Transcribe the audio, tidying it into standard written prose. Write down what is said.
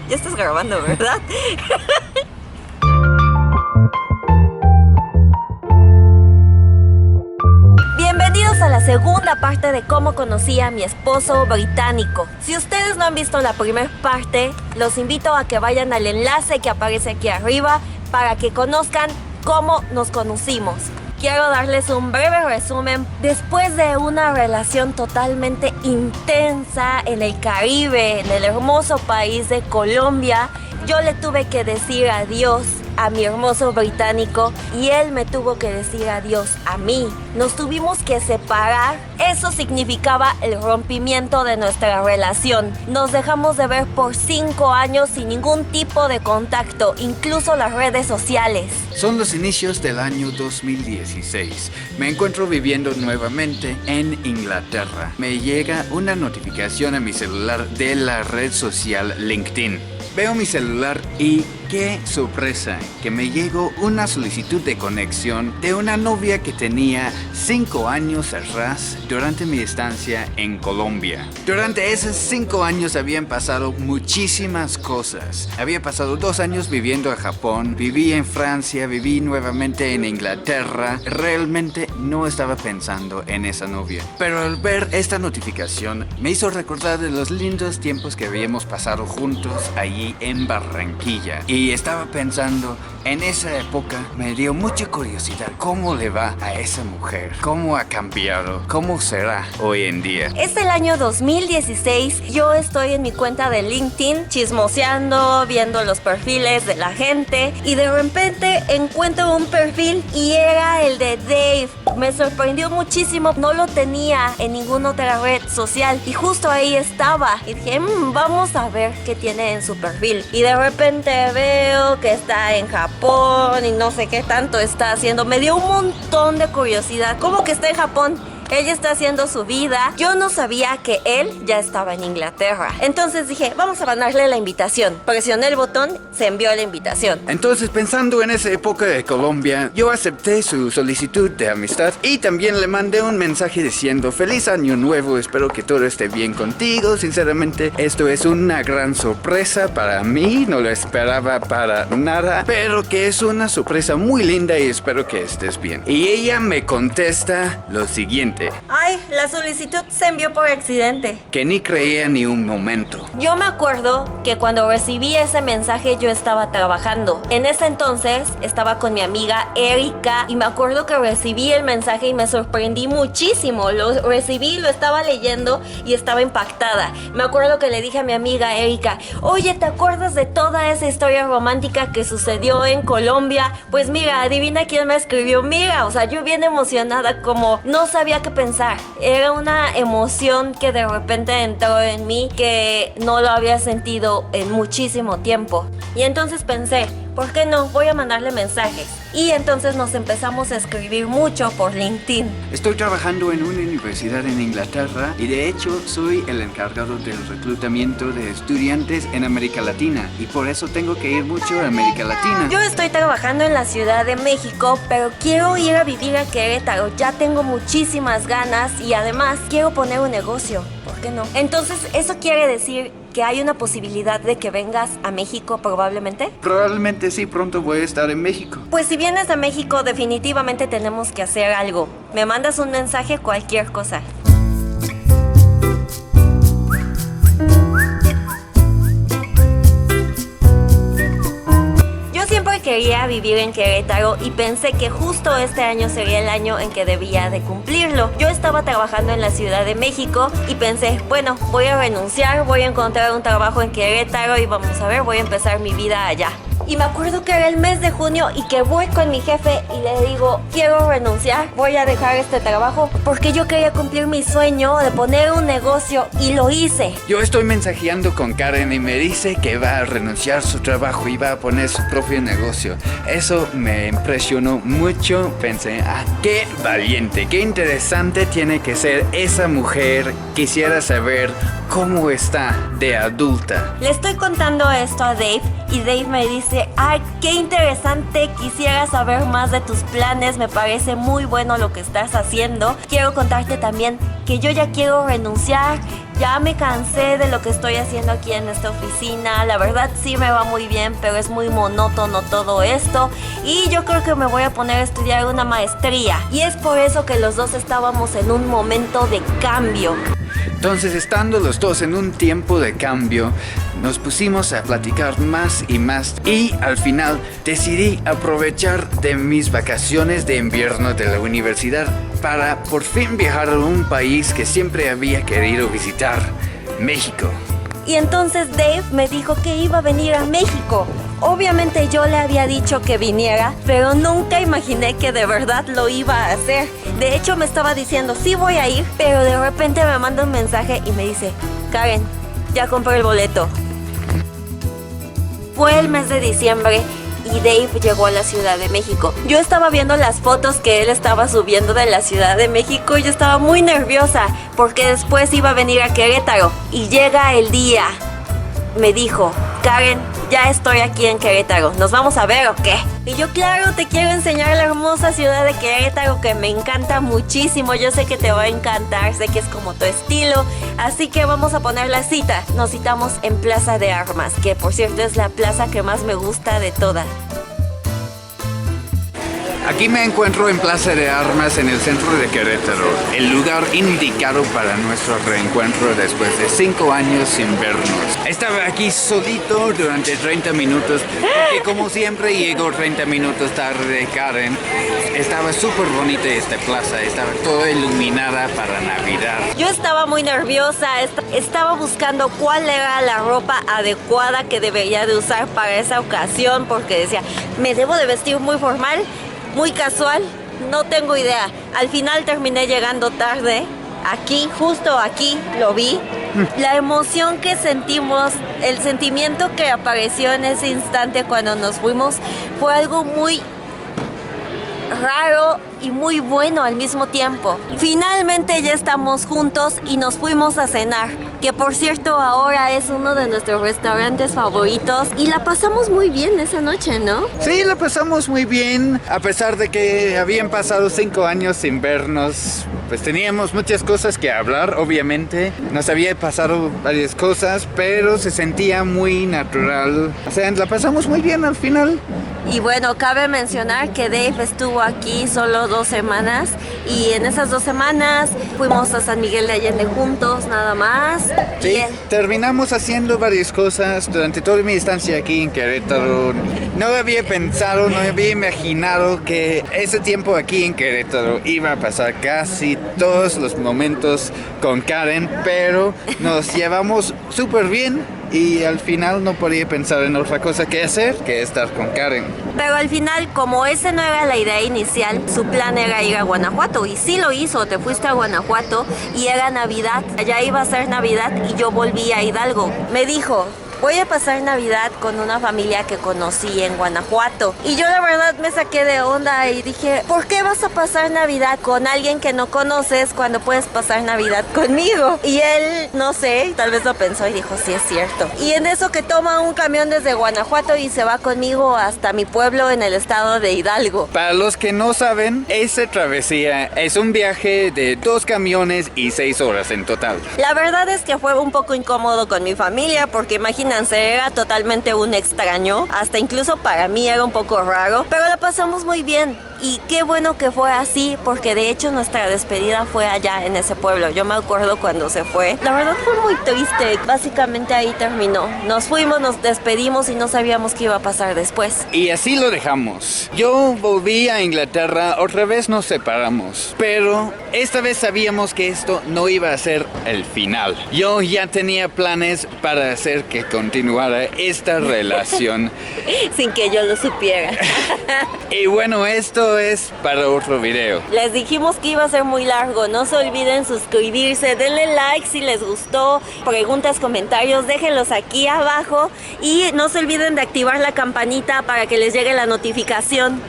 Ya estás grabando, ¿verdad? Bienvenidos a la segunda parte de cómo conocí a mi esposo británico. Si ustedes no han visto la primera parte, los invito a que vayan al enlace que aparece aquí arriba para que conozcan cómo nos conocimos. Quiero darles un breve resumen. Después de una relación totalmente intensa en el Caribe, en el hermoso país de Colombia, yo le tuve que decir adiós a mi hermoso británico y él me tuvo que decir adiós a mí. Nos tuvimos que separar. Eso significaba el rompimiento de nuestra relación. Nos dejamos de ver por 5 años sin ningún tipo de contacto, incluso las redes sociales. Son los inicios del año 2016. Me encuentro viviendo nuevamente en Inglaterra. Me llega una notificación a mi celular de la red social LinkedIn. Veo mi celular y ¡qué sorpresa! Que me llegó una solicitud de conexión de una novia que tenía 5 años atrás durante mi estancia en Colombia. Durante esos 5 años habían pasado muchísimas cosas. Había pasado 2 años viviendo en Japón, viví en Francia, viví nuevamente en Inglaterra. Realmente no estaba pensando en esa novia. Pero al ver esta notificación me hizo recordar de los lindos tiempos que habíamos pasado juntos allí en Barranquilla. Y estaba pensando, en esa época me dio mucha curiosidad cómo le va a esa mujer, cómo ha cambiado, cómo será hoy en día. Es el año 2016, yo estoy en mi cuenta de LinkedIn chismoseando, viendo los perfiles de la gente y de repente encuentro un perfil y era el de Dave. Me sorprendió muchísimo, no lo tenía en ninguna otra red social y justo ahí estaba y dije, vamos a ver qué tiene en su perfil. Y de repente veo que está en Japón y no sé qué tanto está haciendo. Me dio un montón de curiosidad. ¿Cómo que está en Japón? Ella está haciendo su vida. Yo no sabía que él ya estaba en Inglaterra. Entonces dije, vamos a mandarle la invitación. Presioné el botón, se envió la invitación. Entonces, pensando en esa época de Colombia, yo acepté su solicitud de amistad y también le mandé un mensaje diciendo feliz año nuevo, espero que todo esté bien contigo. Sinceramente, esto es una gran sorpresa para mí, no lo esperaba para nada, pero que es una sorpresa muy linda y espero que estés bien. Y ella me contesta lo siguiente. Ay, la solicitud se envió por accidente. Que ni creía ni un momento. Yo me acuerdo que cuando recibí ese mensaje yo estaba trabajando. En ese entonces estaba con mi amiga Erika y me acuerdo que recibí el mensaje y me sorprendí muchísimo. Lo recibí, lo estaba leyendo y estaba impactada. Me acuerdo que le dije a mi amiga Erika, oye, ¿te acuerdas de toda esa historia romántica que sucedió en Colombia? Pues mira, adivina quién me escribió. Mira, o sea, yo bien emocionada, como no sabía qué pensar. Era una emoción que de repente entró en mí que no lo había sentido en muchísimo tiempo. Y entonces pensé, ¿por qué no? Voy a mandarle mensajes. Y entonces nos empezamos a escribir mucho por LinkedIn. Estoy trabajando en una universidad en Inglaterra y de hecho soy el encargado del reclutamiento de estudiantes en América Latina y por eso tengo que ir mucho a América Latina. Yo estoy trabajando en la Ciudad de México, pero quiero ir a vivir a Querétaro. Ya tengo muchísimas ganas y además quiero poner un negocio. ¿Por qué no? Entonces, ¿eso quiere decir que hay una posibilidad de que vengas a México probablemente? Probablemente sí, pronto voy a estar en México. Pues si vienes a México, definitivamente tenemos que hacer algo. Me mandas un mensaje, cualquier cosa. Siempre quería vivir en Querétaro y pensé que justo este año sería el año en que debía de cumplirlo. Yo estaba trabajando en la Ciudad de México y pensé, bueno, voy a renunciar, voy a encontrar un trabajo en Querétaro y vamos a ver, voy a empezar mi vida allá. Y me acuerdo que era el mes de junio y que voy con mi jefe y le digo, quiero renunciar, voy a dejar este trabajo porque yo quería cumplir mi sueño de poner un negocio y lo hice. Yo estoy mensajeando con Karen y me dice que va a renunciar a su trabajo y va a poner su propio negocio. Eso me impresionó mucho. Pensé, qué valiente, qué interesante tiene que ser esa mujer. Quisiera saber ¿Cómo está de adulta? Le estoy contando esto a Dave y Dave me dice, ay, qué interesante, quisiera saber más de tus planes, me parece muy bueno lo que estás haciendo. Quiero contarte también que yo ya quiero renunciar, ya me cansé de lo que estoy haciendo aquí en esta oficina. La verdad sí me va muy bien, pero es muy monótono todo esto y yo creo que me voy a poner a estudiar una maestría. Y es por eso que los dos estábamos en un momento de cambio. Entonces, estando los dos en un tiempo de cambio, nos pusimos a platicar más y más y al final decidí aprovechar de mis vacaciones de invierno de la universidad para por fin viajar a un país que siempre había querido visitar, México. Y entonces Dave me dijo que iba a venir a México. Obviamente yo le había dicho que viniera, pero nunca imaginé que de verdad lo iba a hacer. De hecho me estaba diciendo, sí voy a ir, pero de repente me manda un mensaje y me dice, Karen, ya compré el boleto. Fue el mes de diciembre y Dave llegó a la Ciudad de México. Yo estaba viendo las fotos que él estaba subiendo de la Ciudad de México y yo estaba muy nerviosa porque después iba a venir a Querétaro. Y llega el día. Me dijo, Karen, ya estoy aquí en Querétaro, ¿nos vamos a ver o qué? Y yo, claro, te quiero enseñar la hermosa ciudad de Querétaro que me encanta muchísimo. Yo sé que te va a encantar, sé que es como tu estilo. Así que vamos a poner la cita. Nos citamos en Plaza de Armas, que por cierto es la plaza que más me gusta de todas. Aquí me encuentro en Plaza de Armas en el centro de Querétaro, el lugar indicado para nuestro reencuentro después de 5 años sin vernos. Estaba aquí solito durante 30 minutos, porque como siempre llego 30 minutos tarde, Karen. Estaba súper bonita esta plaza, estaba toda iluminada para Navidad. Yo estaba muy nerviosa, estaba buscando cuál era la ropa adecuada que debería de usar para esa ocasión, porque decía, ¿me debo de vestir muy formal? Muy casual, no tengo idea. Al final terminé llegando tarde. Aquí, justo aquí, lo vi. La emoción que sentimos, el sentimiento que apareció en ese instante cuando nos fuimos fue algo muy raro y muy bueno al mismo tiempo. Finalmente ya estamos juntos y nos fuimos a cenar, que por cierto ahora es uno de nuestros restaurantes favoritos y la pasamos muy bien esa noche, ¿no? Sí, la pasamos muy bien, a pesar de que habían pasado 5 años sin vernos. Pues teníamos muchas cosas que hablar, obviamente. Nos había pasado varias cosas, pero se sentía muy natural. O sea, la pasamos muy bien al final. Y bueno, cabe mencionar que Dave estuvo aquí solo 2 semanas y en esas 2 semanas fuimos a San Miguel de Allende juntos, nada más. Sí, terminamos haciendo varias cosas durante toda mi estancia aquí en Querétaro. No había pensado, no había imaginado que ese tiempo aquí en Querétaro iba a pasar casi todos los momentos con Karen, pero nos llevamos súper bien. Y al final no podía pensar en otra cosa que hacer que estar con Karen. Pero al final, como esa no era la idea inicial, su plan era ir a Guanajuato. Y sí lo hizo, te fuiste a Guanajuato y era Navidad. Ya iba a ser Navidad y yo volví a Hidalgo. Me dijo, voy a pasar Navidad con una familia que conocí en Guanajuato. Y yo la verdad me saqué de onda y dije, ¿por qué vas a pasar Navidad con alguien que no conoces cuando puedes pasar Navidad conmigo? Y él, no sé, tal vez lo pensó y dijo, sí es cierto. Y en eso que toma un camión desde Guanajuato y se va conmigo hasta mi pueblo en el estado de Hidalgo. Para los que no saben, esa travesía es un viaje de 2 camiones y 6 horas en total. La verdad es que fue un poco incómodo con mi familia porque imagínate, era totalmente un extraño, hasta incluso para mí era un poco raro, pero la pasamos muy bien y qué bueno que fue así porque de hecho nuestra despedida fue allá en ese pueblo. Yo me acuerdo cuando se fue, la verdad fue muy triste, básicamente ahí terminó. Nos fuimos, nos despedimos y no sabíamos qué iba a pasar después. Y así lo dejamos. Yo volví a Inglaterra, otra vez nos separamos, pero esta vez sabíamos que esto no iba a ser el final. Yo ya tenía planes para hacer que continuara esta relación sin que yo lo supiera. Y bueno, esto es para otro video. Les dijimos que iba a ser muy largo. No se olviden suscribirse, denle like si les gustó, preguntas, comentarios, déjenlos aquí abajo y no se olviden de activar la campanita para que les llegue la notificación.